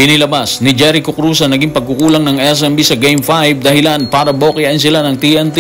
Inilabas ni Jericho Cruz ang naging pagkukulang ng SMB sa Game 5 dahilan para bokeain sila ng TNT.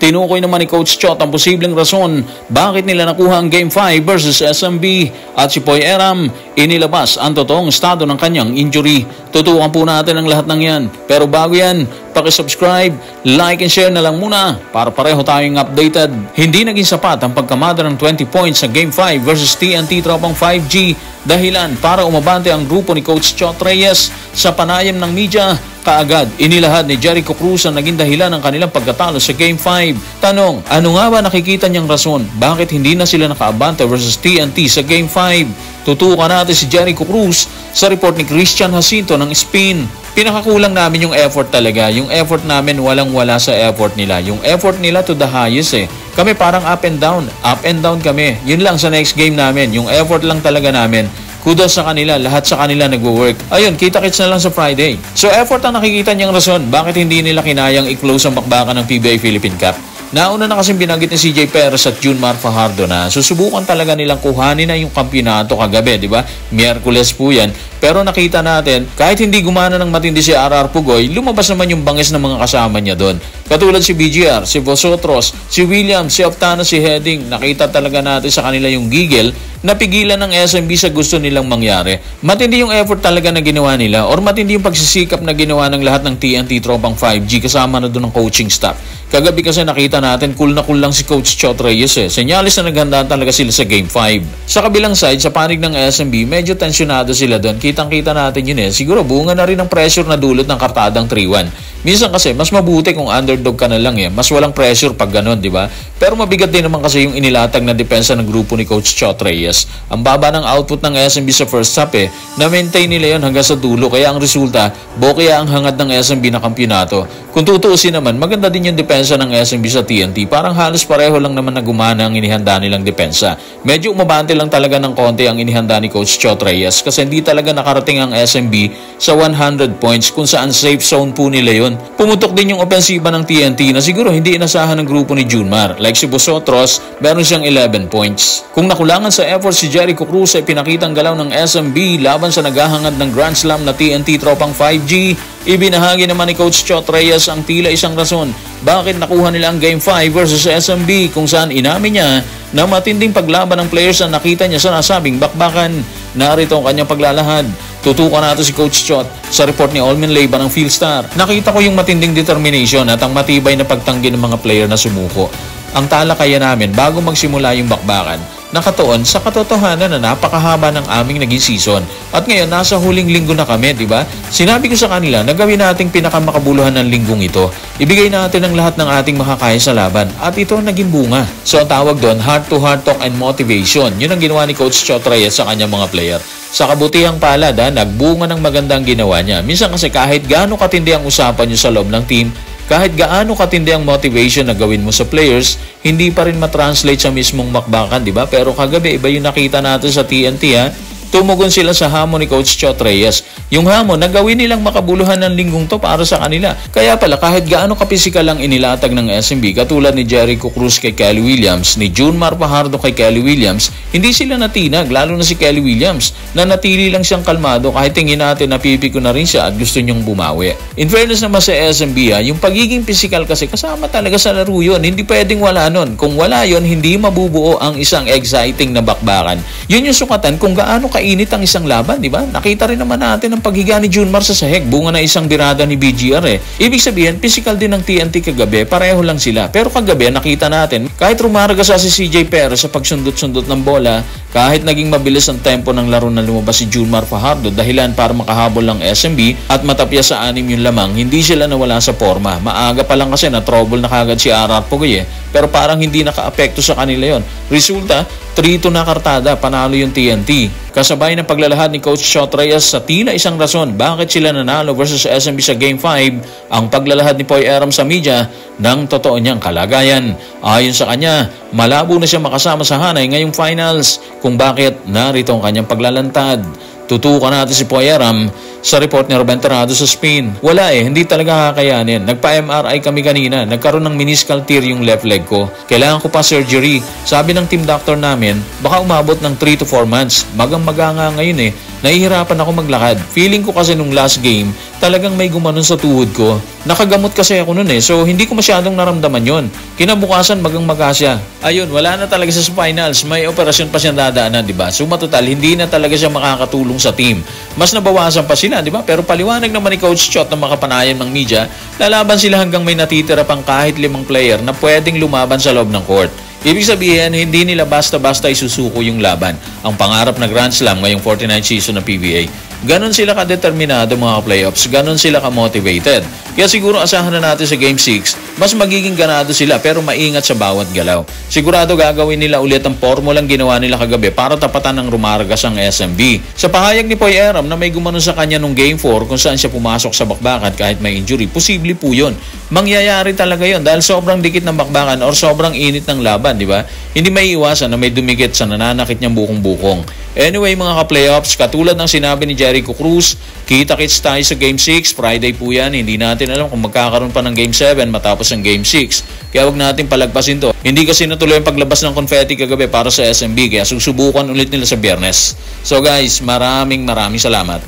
Tinukoy naman ni Coach Chot ang posibleng rason bakit nila nakuha ang Game 5 versus SMB at si Poy Eram inilabas ang totoong estado ng kanyang injury. Tutukan po natin ang lahat ng yan. Pero bago yan, paki-subscribe, like and share na lang muna para pareho tayong updated. Hindi naging sapat ang pagkamada ng 20 points sa Game 5 versus TNT Tropang 5G dahilan para umabante ang grupo ni Coach Chot Reyes sa panayam ng media. Kaagad, inilahad ni Jericho Cruz ang naging dahilan ng kanilang pagkatalo sa Game 5. Tanong, ano nga ba nakikita niyang rason? Bakit hindi na sila nakaabante versus TNT sa Game 5? Tutukan natin si Jericho Cruz sa report ni Christian Jacinto ng Spin. Pinakakulang namin yung effort talaga. Yung effort namin walang-wala sa effort nila. Yung effort nila to the highest eh. Kami parang up and down. Up and down kami. Yun lang sa next game namin. Yung effort lang talaga namin. Kudos sa kanila, lahat sa kanila nagwo-work. Ayun, kita-kits na lang sa Friday. So effort ang nakikita niyang rason, bakit hindi nila kinayang i-close ang bakbakan ng PBA Philippine Cup? Nauna na kasing binanggit ni CJ Perez at Junmar Fajardo na susubukan talaga nilang kuhanin na yung kampyonato kagabi, di ba? Miyerkules po yan. Pero nakita natin, kahit hindi gumana ng matindi si RR Pugoy, lumabas naman yung bangis ng mga kasama niya doon. Katulad si BGR, si Vosotros, si Williams, si Optana, si Heading. Nakita talaga natin sa kanila yung gigil na pigilan ng SMB sa gusto nilang mangyari. Matindi yung effort talaga na ginawa nila or matindi yung pagsisikap na ginawa ng lahat ng TNT Tropang 5G kasama na doon ng coaching staff. Kagabi kasi nakita natin cool lang si Coach Chot Reyes eh. Senyalis na naghandaan talaga sila sa Game 5. Sa kabilang side, sa panig ng SMB, medyo tensyonado sila doon. Kitang-kita natin yun eh. Siguro bunga na rin ang pressure na dulot ng kartadang 3-1. Minsan kasi, mas mabuti kung underdog ka na lang eh. Mas walang pressure pag ganun, di ba? Pero mabigat din naman kasi yung inilatag na depensa ng grupo ni Coach Chot Reyes. Ang baba ng output ng SMB sa first half eh. Na-maintain nila yun hanggang sa dulo. Kaya ang resulta, bokya ang hangad ng SMB na kampyonato. Kung tutuusin naman, maganda din yung depensa ng SMB sa TNT. Parang halos pareho lang naman na gumana ang inihanda nilang depensa. Medyo umabante lang talaga ng konti ang inihanda ni Coach Chot Reyes kasi hindi talaga nakarating ang SMB sa 100 points kung saan safe zone po nila yun. Pumutok din yung opensiba ng TNT na siguro hindi inasahan ng grupo ni Junmar. Like si Vosotros, meron siyang 11 points. Kung nakulangan sa effort si Jericho Cruz ay pinakitang galaw ng SMB laban sa naghahangad ng Grand Slam na TNT Tropang 5G, ibinahagi naman ni Coach Chot Reyes ang tila isang rason bakit nakuha nila ang Game 5 versus SMB kung saan inamin niya na matinding paglaban ng players na nakita niya sa nasabing bakbakan. Narito ang kanyang paglalahad. Tutukan natin si Coach Chot sa report ni Olmin Leyva ng Philstar. Nakita ko yung matinding determination at ang matibay na pagtanggi ng mga player na sumuko. Ang talakayan namin bago magsimula yung bakbakan, nakatuon sa katotohanan na napakahaba ng aming naging season. At ngayon, nasa huling linggo na kami, di ba? Sinabi ko sa kanila na gawin nating pinakamakabuluhan ng linggong ito. Ibigay natin ang lahat ng ating makakaya sa laban. At ito naging bunga. So, ang tawag doon, heart-to-heart talk and motivation. Yun ang ginawa ni Coach Chot Reyes sa kanyang mga player. Sa kabutihang palad, nagbunga ng magandang ginawa niya. Minsan kasi kahit gaano katindi ang usapan niyo sa loob ng team, kahit gaano katindi ang motivation na gawin mo sa players, hindi pa rin matranslate sa mismong makbakan, di ba? Pero kagabi, iba yung nakita natin sa TNT, ha? Tumugon sila sa hamon ni Coach Chot Reyes. Yung hamon na gawin nilang makabuluhan ng linggong to para sa kanila. Kaya pala kahit gaano kapisikal ang inilatag ng SMB katulad ni Jericho Cruz kay Kelly Williams, ni Junmar Fajardo kay Kelly Williams, hindi sila natinag, lalo na si Kelly Williams na natili lang siyang kalmado kahit tingin natin napipiko na rin siya at gusto niyong bumawi. In fairness naman sa SMB, yung pagiging pisikal kasi kasama talaga sa laro yun. Hindi pwedeng wala nun. Kung wala yun, hindi mabubuo ang isang exciting na bakbakan. Yun yung sukatan kung gaano kainit ang isang laban, di ba? Nakita rin naman natin ang paghiga ni Junmar sa sahig, bunga na isang birada ni BGR eh. Ibig sabihin, physical din ng TNT kagabi, pareho lang sila. Pero kagabi, nakita natin, kahit rumarga sa si CJ Perez sa pagsundot-sundot ng bola, kahit naging mabilis ang tempo ng laro na lumabas si Junmar Fajardo dahilan para makahabol ng SMB at matapya sa 6 yung lamang, hindi sila nawala sa forma. Maaga pa lang kasi na trouble na kagad si RR Pugoy eh. Pero parang hindi naka-apekto sa kanila yon. Resulta, 3-2 na kartada, panalo yung TNT. Kasabay ng paglalahad ni Coach Chot Reyes sa tila isang rason bakit sila nanalo versus SMB sa Game 5, ang paglalahad ni Poy Eram sa media ng totoo niyang kalagayan. Ayon sa kanya, malabo na siya makasama sa hanay ngayong finals kung bakit narito ang kanyang paglalantad. Tutukan natin si Poy Eram sa report ni Ruben Terrado sa Spain. Wala eh, hindi talaga kakayanin. Nagpa-MRI kami kanina. Nagkaroon ng meniscal tear yung left leg ko. Kailangan ko pa surgery. Sabi ng team doctor namin, baka umabot ng 3 to 4 months. Magang-maga nga ngayon eh. nahihirapan ako maglakad. Feeling ko kasi nung last game, talagang may gumanon sa tuhod ko. Nakagamot kasi ako nun so hindi ko masyadong naramdaman yon. Kinabukasan magang-maga siya. Ayun, wala na talaga siya sa finals. May operasyon pa siyang dadaanan, di ba? So matotal, hindi na talaga siya makakatulong sa team. Mas nabawasan pa sila, di ba? Pero paliwanag naman ni Coach Chot na makapanayan ng media, lalaban sila hanggang may natitira pang kahit 5 player na pwedeng lumaban sa loob ng court. Ibig sabihin, hindi nila basta-basta isusuko yung laban. Ang pangarap na Grand Slam ngayong 49th season ng PBA. Ganon sila kadeterminado mga playoffs, ganon sila ka-motivated. Kaya siguro asahan na natin sa Game 6, mas magiging ganado sila pero maingat sa bawat galaw. Sigurado gagawin nila ulit ang formulang ginawa nila kagabi para tapatan ng Rumargas ang SMB. Sa pahayag ni Poy Eram na may gumanon sa kanya nung Game 4 kung saan siya pumasok sa bakbakan kahit may injury, posible po yun. Mangyayari talaga yun dahil sobrang dikit ng bakbakan or sobrang init ng laban, di ba? Hindi may iwasan na may dumikit sa nananakit niyang bukong-bukong. Anyway mga ka-playoffs, katulad ng sinabi ni Jericho Cruz, kita-kits tayo sa Game 6, Friday po yan, hindi natin alam kung magkakaroon pa ng Game 7 matapos ang Game 6. Kaya huwag natin palagpasin to. Hindi kasi natuloy ang paglabas ng confetti kagabi para sa SMB, kaya susubukan ulit nila sa Biyernes. So guys, maraming salamat.